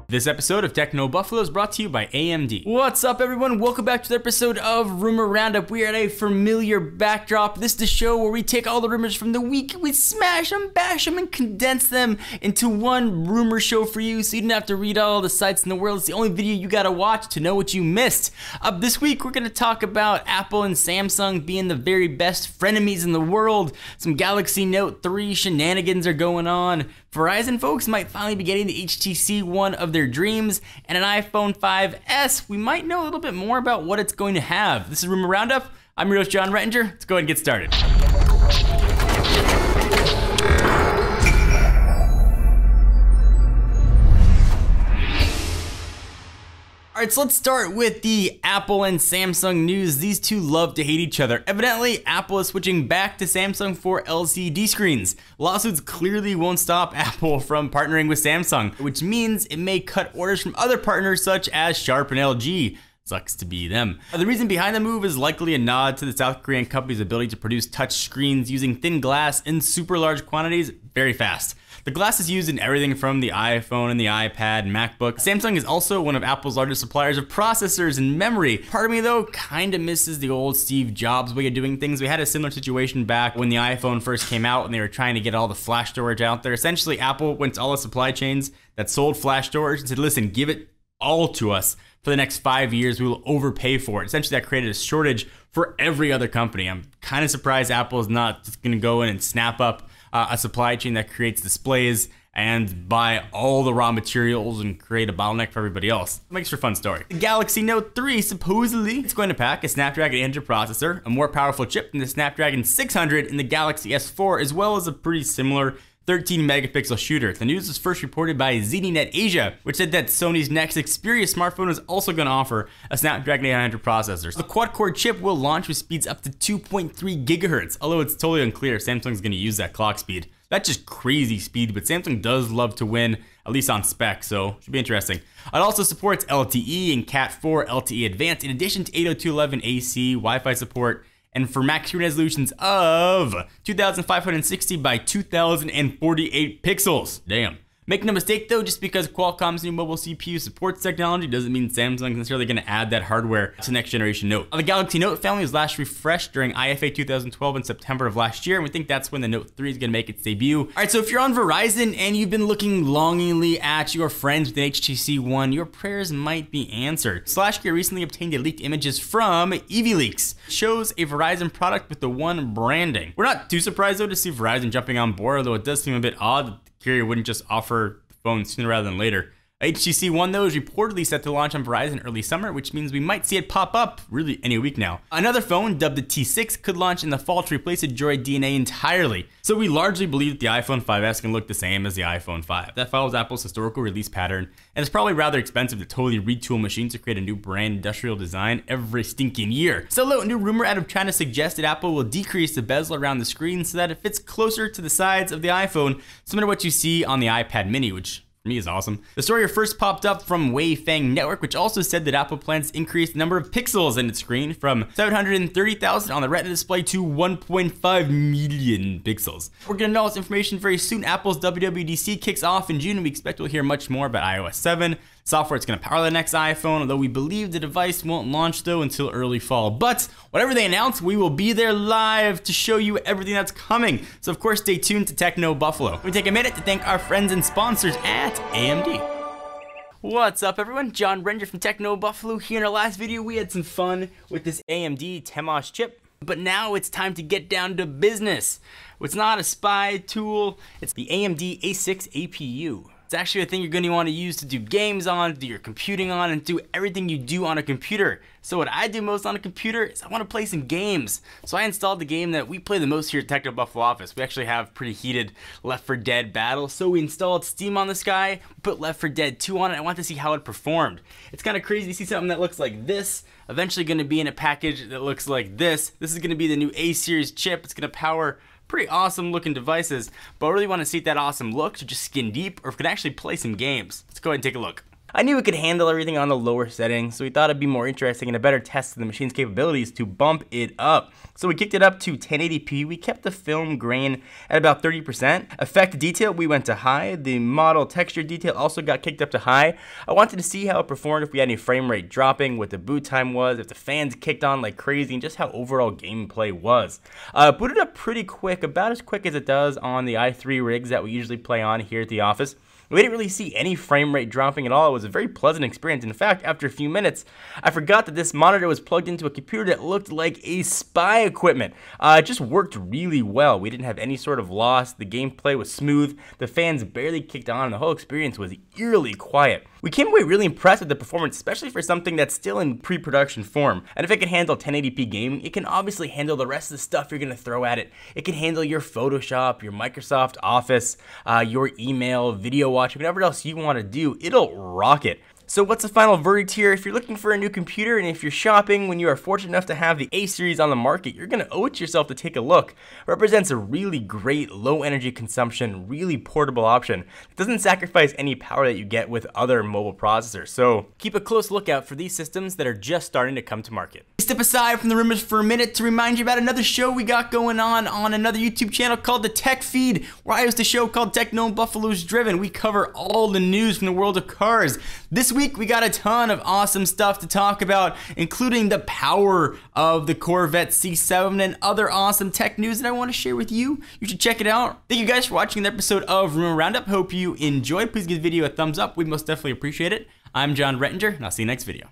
This episode of Techno Buffalo is brought to you by AMD. What's up, everyone? Welcome back to the episode of Rumor Roundup. We are at a familiar backdrop. This is the show where we take all the rumors from the week, we smash them, bash them, and condense them into one rumor show for you, so you don't have to read all the sites in the world. It's the only video you gotta watch to know what you missed. This week, we're gonna talk about Apple and Samsung being the very best frenemies in the world. Some Galaxy Note 3 shenanigans are going on. Verizon folks might finally be getting the HTC One of their dreams, and an iPhone 5S. We might know a little bit more about what it's going to have. This is Rumor Roundup. I'm your host, John Rettinger. Let's go ahead and get started. Alright, so let's start with the Apple and Samsung news. These two love to hate each other. Evidently, Apple is switching back to Samsung for LCD screens. Lawsuits clearly won't stop Apple from partnering with Samsung, which means it may cut orders from other partners such as Sharp and LG. Sucks to be them. The reason behind the move is likely a nod to the South Korean company's ability to produce touch screens using thin glass in super large quantities very fast. The glass is used in everything from the iPhone and the iPad and MacBook. Samsung is also one of Apple's largest suppliers of processors and memory. Part of me though kinda misses the old Steve Jobs way of doing things. We had a similar situation back when the iPhone first came out and they were trying to get all the flash storage out there. Essentially, Apple went to all the supply chains that sold flash storage and said, listen, give it all to us. For the next 5 years, we will overpay for it. Essentially, that created a shortage for every other company. I'm kind of surprised Apple is not just gonna go in and snap up a supply chain that creates displays and buy all the raw materials and create a bottleneck for everybody else. It makes for a fun story. The Galaxy Note 3, supposedly, it's going to pack a Snapdragon 800 processor, a more powerful chip than the Snapdragon 600 in the Galaxy S4, as well as a pretty similar 13 megapixel shooter. The news was first reported by ZDNet Asia, which said that Sony's next Xperia smartphone is also going to offer a Snapdragon 800 processor. The quad-core chip will launch with speeds up to 2.3 gigahertz, although it's totally unclear if Samsung's going to use that clock speed. That's just crazy speed, but Samsung does love to win, at least on spec, so should be interesting. It also supports LTE and Cat4 LTE Advanced, in addition to 802.11ac Wi-Fi support, and for max screen resolutions of 2560 by 2048 pixels. Damn. Make no mistake though, just because Qualcomm's new mobile CPU supports technology doesn't mean Samsung's necessarily going to add that hardware to next generation Note. The Galaxy Note family was last refreshed during IFA 2012 in September of last year, and we think that's when the Note 3 is going to make its debut. Alright, so if you're on Verizon and you've been looking longingly at your friends with an HTC One, your prayers might be answered. SlashGear recently obtained leaked images from EasyLeaks. It shows a Verizon product with the One branding. We're not too surprised though to see Verizon jumping on board, although it does seem a bit odd that carrier wouldn't just offer the phone sooner rather than later. HTC One though is reportedly set to launch on Verizon early summer, which means we might see it pop up really any week now. Another phone, dubbed the T6, could launch in the fall to replace the Droid DNA entirely. So we largely believe that the iPhone 5S can look the same as the iPhone 5. That follows Apple's historical release pattern, and it's probably rather expensive to totally retool machines to create a new brand industrial design every stinking year. So a new rumor out of China suggests that Apple will decrease the bezel around the screen so that it fits closer to the sides of the iPhone, similar to what you see on the iPad mini, which for me is awesome. The story first popped up from Wei Fang Network, which also said that Apple plans to increase the number of pixels in its screen from 730,000 on the Retina display to 1.5 million pixels. We're gonna know all this information very soon. Apple's WWDC kicks off in June, and we expect we'll hear much more about iOS 7. Software it's going to power the next iPhone, although we believe the device won't launch though until early fall. But whatever they announce, we will be there live to show you everything that's coming. So of course, stay tuned to Techno Buffalo. We take a minute to thank our friends and sponsors at AMD. What's up everyone? John Rettinger from Techno Buffalo here. In our last video, we had some fun with this AMD TEMOS chip. But now it's time to get down to business. It's not a spy tool, it's the AMD A6 APU. It's actually a thing you're going to want to use to do games on, do your computing on, and do everything you do on a computer. So what I do most on a computer is I want to play some games. So I installed the game that we play the most here at Techno Buffalo office. We actually have pretty heated Left 4 Dead battles. So we installed Steam on this guy, put Left 4 Dead 2 on it. I want to see how it performed. It's kind of crazy to see something that looks like this, eventually going to be in a package that looks like this. This is going to be the new A-series chip. It's going to power pretty awesome looking devices, but I really want to see if that awesome look to just skin deep or if we can actually play some games. Let's go ahead and take a look. I knew it could handle everything on the lower settings, so we thought it'd be more interesting and a better test of the machine's capabilities to bump it up. So we kicked it up to 1080p, we kept the film grain at about 30%. Effect detail, we went to high. The model texture detail also got kicked up to high. I wanted to see how it performed, if we had any frame rate dropping, what the boot time was, if the fans kicked on like crazy, and just how overall gameplay was. Booted up pretty quick, about as quick as it does on the i3 rigs that we usually play on here at the office. We didn't really see any frame rate dropping at all. It was a very pleasant experience. In fact, after a few minutes, I forgot that this monitor was plugged into a computer that looked like a spy equipment. It just worked really well. We didn't have any sort of loss. The gameplay was smooth. The fans barely kicked on, and the whole experience was eerily quiet. We came away really impressed with the performance, especially for something that's still in pre-production form. And if it can handle 1080p gaming, it can obviously handle the rest of the stuff you're gonna throw at it. It can handle your Photoshop, your Microsoft Office, your email, video watching, whatever else you wanna do, it'll rock it. So what's the final verdict here? If you're looking for a new computer and if you're shopping when you are fortunate enough to have the A series on the market, you're gonna owe it to yourself to take a look. It represents a really great low energy consumption, really portable option. It doesn't sacrifice any power that you get with other mobile processors. So keep a close lookout for these systems that are just starting to come to market. Step aside from the rumors for a minute to remind you about another show we got going on another YouTube channel called The Tech Feed, where I host a show called Tech Known Buffaloes Driven. We cover all the news from the world of cars. This week we got a ton of awesome stuff to talk about, including the power of the Corvette C7 and other awesome tech news that I want to share with you. You should check it out. Thank you guys for watching the episode of Roundup. Hope you enjoyed. Please give the video a thumbs up. We'd most definitely appreciate it. I'm John Rettinger, and I'll see you next video.